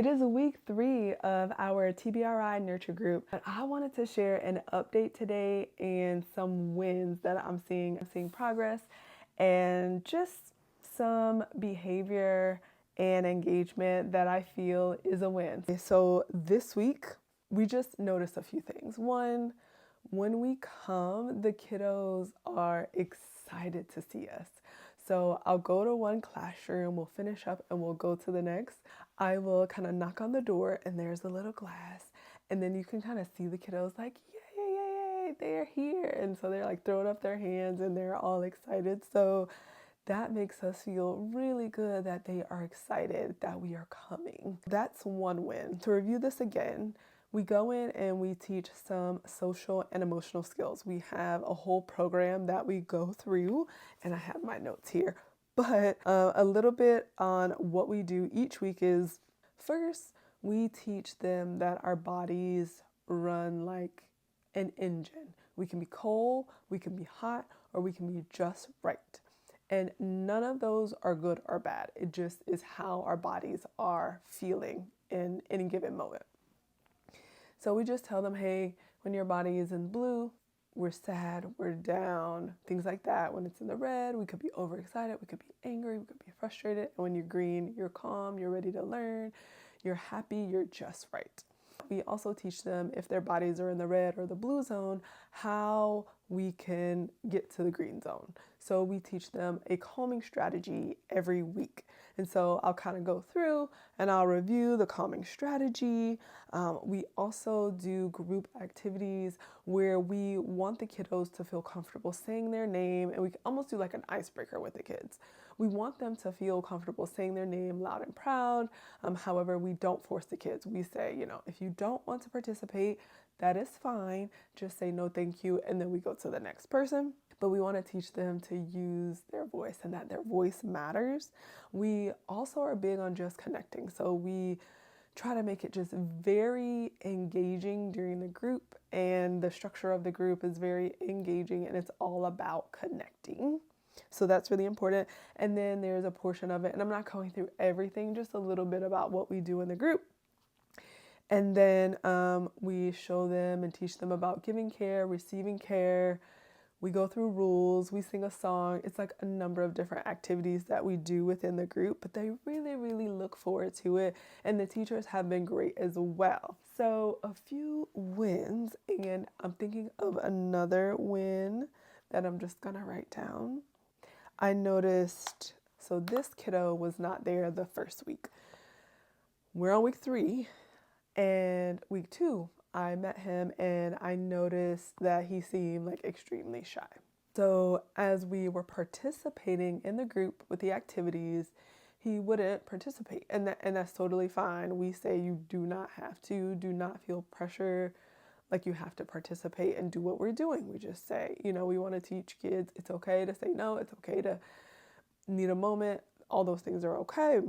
It is week 3 of our TBRI nurture group, but I wanted to share an update today and some wins that I'm seeing. I'm seeing progress and just some behavior and engagement that I feel is a win. So this week, we just noticed a few things. One, when we come, the kiddos are excited to see us. So I'll go to one classroom, we'll finish up and we'll go to the next. I will kind of knock on the door and there's a little glass. And then you can kind of see the kiddos like, yay, yay, yay, yay, they're here. And so they're like throwing up their hands and they're all excited. So that makes us feel really good that they are excited that we are coming. That's one win. To review this again, we go in and we teach some social and emotional skills. We have a whole program that we go through, and I have my notes here. But a little bit on what we do each week is, first, we teach them that our bodies run like an engine. We can be cold, we can be hot, or we can be just right. And none of those are good or bad. It just is how our bodies are feeling in any given moment. So we just tell them, hey, when your body is in blue, we're sad, we're down, things like that. When it's in the red, we could be overexcited, we could be angry, we could be frustrated. And when you're green, you're calm, you're ready to learn, you're happy, you're just right. We also teach them, if their bodies are in the red or the blue zone, how we can get to the green zone. So we teach them a calming strategy every week. And so I'll kind of go through and I'll review the calming strategy. We also do group activities where we want the kiddos to feel comfortable saying their name, and we almost do like an icebreaker with the kids. We want them to feel comfortable saying their name loud and proud. However, we don't force the kids. We say, if you don't want to participate, that is fine. Just say no, thank you, and then we go to the next person. But we want to teach them to use their voice and that their voice matters. We also are big on just connecting. So we try to make it just very engaging during the group, and the structure of the group is very engaging and it's all about connecting. So that's really important. And then there's a portion of it, and I'm not going through everything, just a little bit about what we do in the group. And then we show them and teach them about giving care, receiving care. We go through rules, we sing a song. It's like a number of different activities that we do within the group, but they really, really look forward to it. And the teachers have been great as well. So a few wins, and I'm thinking of another win that I'm just gonna write down. I noticed, so this kiddo was not there the first week. We're on week 3, and week 2, I met him and I noticed that he seemed like extremely shy. So as we were participating in the group with the activities, he wouldn't participate, and that's totally fine. We say you do not have to, do not feel pressure like you have to participate and do what we're doing. We just say, we want to teach kids it's okay to say no, it's okay to need a moment, all those things are okay.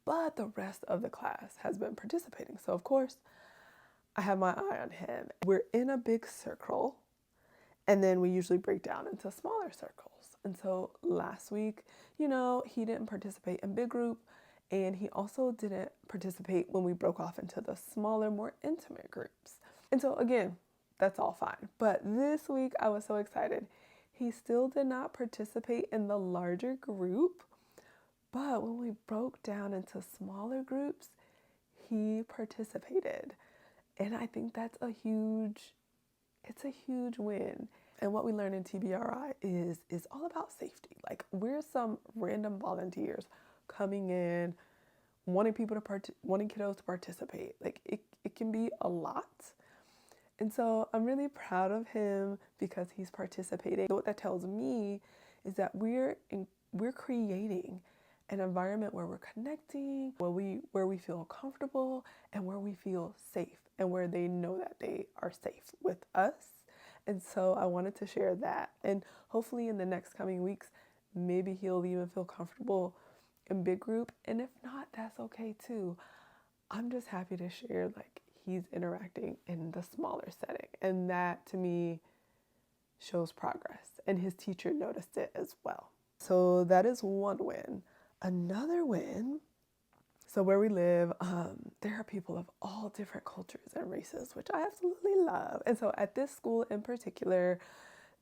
But the rest of the class has been participating. So of course, I have my eye on him. We're in a big circle, and then we usually break down into smaller circles. And so last week, he didn't participate in big group, and he also didn't participate when we broke off into the smaller, more intimate groups. And so again, that's all fine. But this week, I was so excited. He still did not participate in the larger group, but when we broke down into smaller groups, he participated. And I think it's a huge win. And what we learn in TBRI is all about safety. Like, we're some random volunteers coming in, wanting kiddos to participate. Like, it can be a lot. And so I'm really proud of him because he's participating. So what that tells me is that we're creating an environment where we're connecting, where we feel comfortable, and where we feel safe, and where they know that they are safe with us. And so I wanted to share that. And hopefully in the next coming weeks, maybe he'll even feel comfortable in big group. And if not, that's okay too. I'm just happy to share like he's interacting in the smaller setting. And that to me shows progress. And his teacher noticed it as well. So that is one win. Another win So where we live, there are people of all different cultures and races, which I absolutely love. And so at this school in particular,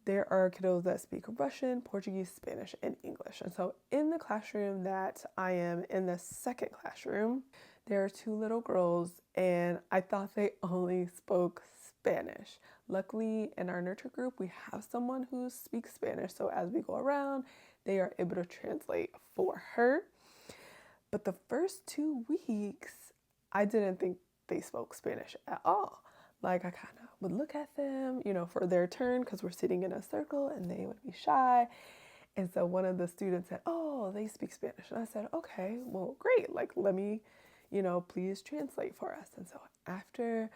there are kiddos that speak Russian, Portuguese, Spanish, and English. And so in the classroom that I am in, the second classroom, there are two little girls, and I thought they only spoke Spanish. Luckily, in our nurture group, we have someone who speaks Spanish. So as we go around, they are able to translate for her. But the first 2 weeks, I didn't think they spoke Spanish at all. Like, I kind of would look at them, for their turn, because we're sitting in a circle and they would be shy. And so one of the students said, "Oh, they speak Spanish." And I said, "Okay, well, great. Like, let me, please translate for us." And so after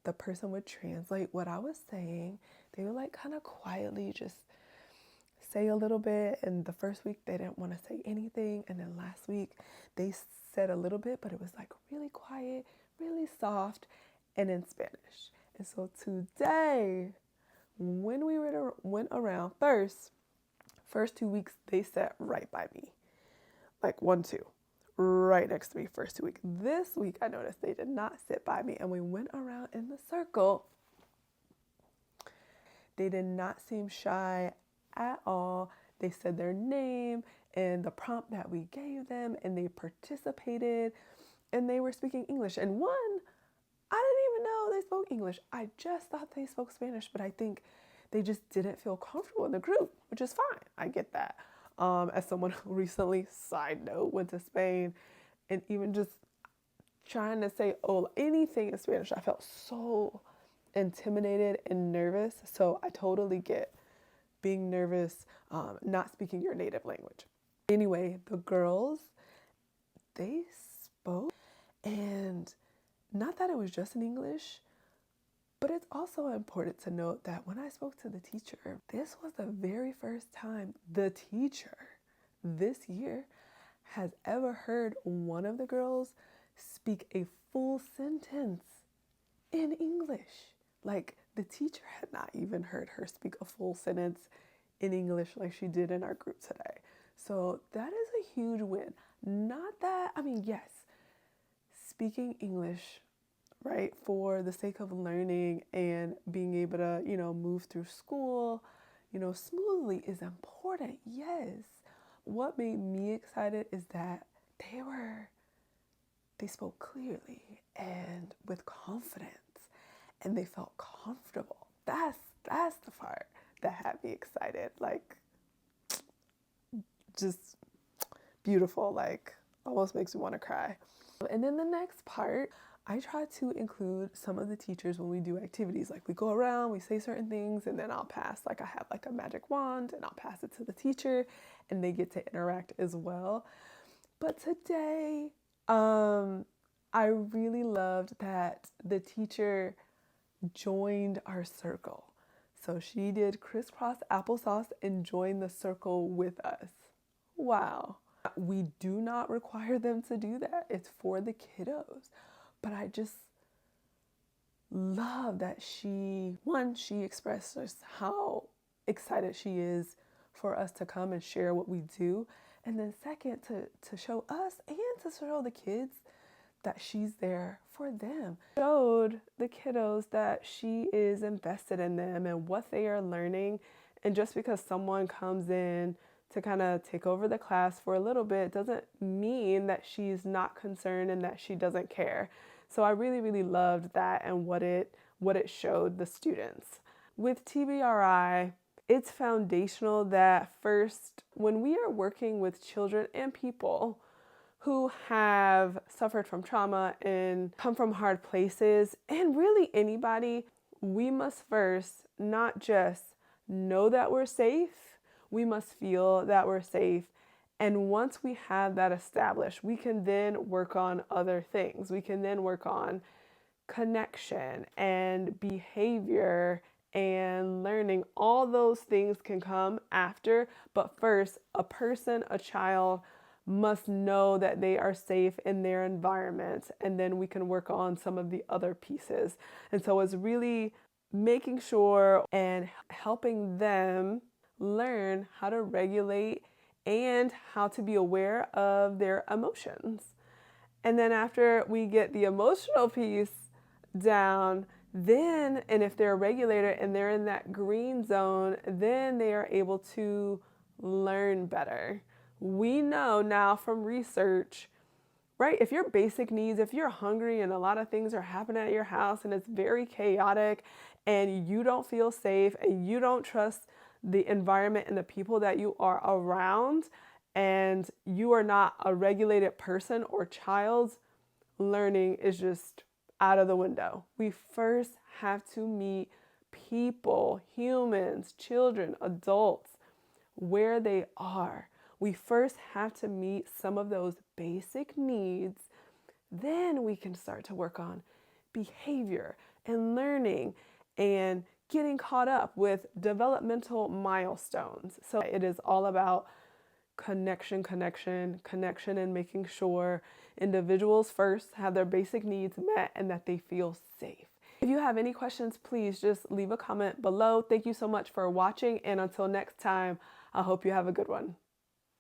the person would translate what I was saying, they would like kind of quietly just say a little bit. And the first week they didn't want to say anything, and then last week they said a little bit, but it was like really quiet, really soft, and in Spanish. And so today, when we went around, first 2 weeks they sat right by me, like 1, 2, right next to me. First 2 weeks. This week I noticed they did not sit by me, and we went around in the circle. They did not seem shy at all. They said their name and the prompt that we gave them, and they participated, and they were speaking English. And one, I didn't even know they spoke English. I just thought they spoke Spanish, but I think they just didn't feel comfortable in the group, which is fine. I get that. As someone who recently, side note, went to Spain, and even just trying to say, anything in Spanish, I felt so intimidated and nervous. So I totally get being nervous, not speaking your native language. Anyway, the girls, they spoke, and not that it was just in English, but it's also important to note that when I spoke to the teacher, this was the very first time the teacher this year has ever heard one of the girls speak a full sentence in English. Like, the teacher had not even heard her speak a full sentence in English like she did in our group today. So that is a huge win. Not that, yes, speaking English, right, for the sake of learning and being able to, move through school, smoothly is important, yes. What made me excited is that they spoke clearly and with confidence, and they felt comfortable. That's the part that had me excited. Like, just beautiful, like almost makes me want to cry. And then the next part, I try to include some of the teachers when we do activities. Like, we go around, we say certain things, and then I have like a magic wand, and I'll pass it to the teacher, and they get to interact as well. But today, I really loved that the teacher joined our circle. So she did crisscross applesauce and joined the circle with us. Wow. We do not require them to do that. It's for the kiddos. But I just love that she expressed just how excited she is for us to come and share what we do. And then second, to show us and to show the kids that she's there for them. Showed the kiddos that she is invested in them and what they are learning. And just because someone comes in to kind of take over the class for a little bit doesn't mean that she's not concerned and that she doesn't care. So I really, really loved that and what it showed the students. With TBRI, it's foundational that first, when we are working with children and people who have suffered from trauma and come from hard places, and really anybody, we must first not just know that we're safe, we must feel that we're safe. And once we have that established, we can then work on other things. We can then work on connection and behavior and learning. All those things can come after, but first, a child must know that they are safe in their environment, and then we can work on some of the other pieces. And so it's really making sure and helping them learn how to regulate and how to be aware of their emotions. And then after we get the emotional piece down, then, and if they're a regulator and they're in that green zone, then they are able to learn better. We know now from research, right? If your basic needs, if you're hungry and a lot of things are happening at your house and it's very chaotic and you don't feel safe and you don't trust the environment and the people that you are around, and you are not a regulated person or child, learning is just out of the window. We first have to meet people, humans, children, adults, where they are. We first have to meet some of those basic needs. Then we can start to work on behavior and learning and getting caught up with developmental milestones. So it is all about connection, connection, connection, and making sure individuals first have their basic needs met and that they feel safe. If you have any questions, please just leave a comment below. Thank you so much for watching, and until next time, I hope you have a good one.